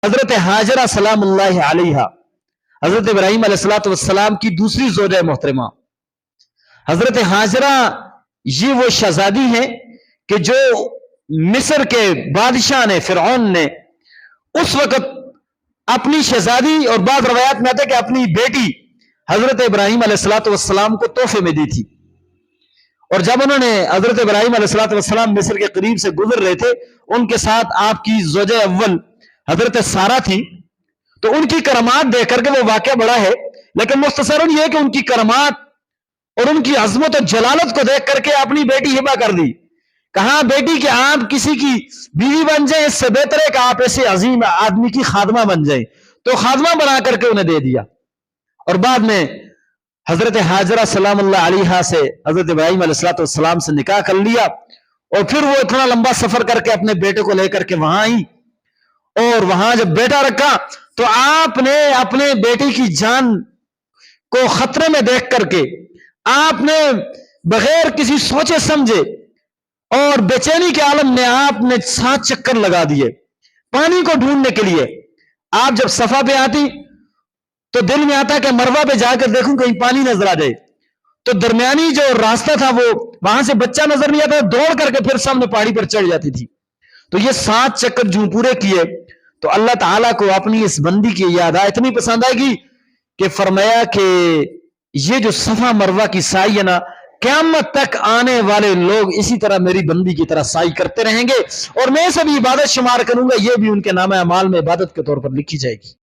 حضرت حاجرہ سلام اللہ علیہا، حضرت ابراہیم علیہ السلام کی دوسری زوجہ محترمہ حضرت حاجرہ، یہ وہ شہزادی ہیں کہ جو مصر کے بادشاہ نے، فرعون نے اس وقت اپنی شہزادی، اور بعض روایات میں آتا ہے کہ اپنی بیٹی حضرت ابراہیم علیہ السلام کو تحفے میں دی تھی۔ اور جب انہوں نے حضرت ابراہیم علیہ السلام مصر کے قریب سے گزر رہے تھے، ان کے ساتھ آپ کی زوجہ اول حضرت سارہ تھی، تو ان کی کرامات دیکھ کر کے وہ واقعہ بڑا ہے، لیکن مختصراً یہ کہ ان کی کرامات اور ان کی عظمت و جلالت کو دیکھ کر کے اپنی بیٹی ہبہ کر دی۔ کہا بیٹی کہ آپ کسی کی بیوی بن جائیں، اس سے بہتر ہے کہ آپ ایسے عظیم آدمی کی خادمہ بن جائیں، تو خادمہ بنا کر کے انہیں دے دیا۔ اور بعد میں حضرت حاجرہ سلام اللہ علیہا سے حضرت ابراہیم علیہ السلام سے نکاح کر لیا، اور پھر وہ اتنا لمبا سفر کر کے اپنے بیٹے کو لے کر کے وہاں آئی، اور وہاں جب بیٹا رکھا تو آپ نے اپنے بیٹی کی جان کو خطرے میں دیکھ کر کے آپ نے بغیر کسی سوچے سمجھے اور بے چینی کے عالم میں آپ نے 7 چکر لگا دیے پانی کو ڈھونڈنے کے لیے۔ آپ جب صفا پہ آتی تو دل میں آتا کہ مروہ پہ جا کر دیکھوں کہیں پانی نظر آ جائے، تو درمیانی جو راستہ تھا وہ وہاں سے بچہ نظر نہیں آتا، دوڑ کر کے پھر سامنے پہاڑی پر چڑھ جاتی تھی۔ تو یہ 7 چکر جو پورے کیے تو اللہ تعالیٰ کو اپنی اس بندی کی یہ ادا اتنی پسند آئے گی کہ فرمایا کہ یہ جو صفا مروہ کی سعی ہے نا، قیامت تک آنے والے لوگ اسی طرح میری بندی کی طرح سعی کرتے رہیں گے، اور میں اسے بھی عبادت شمار کروں گا، یہ بھی ان کے نام اعمال میں عبادت کے طور پر لکھی جائے گی۔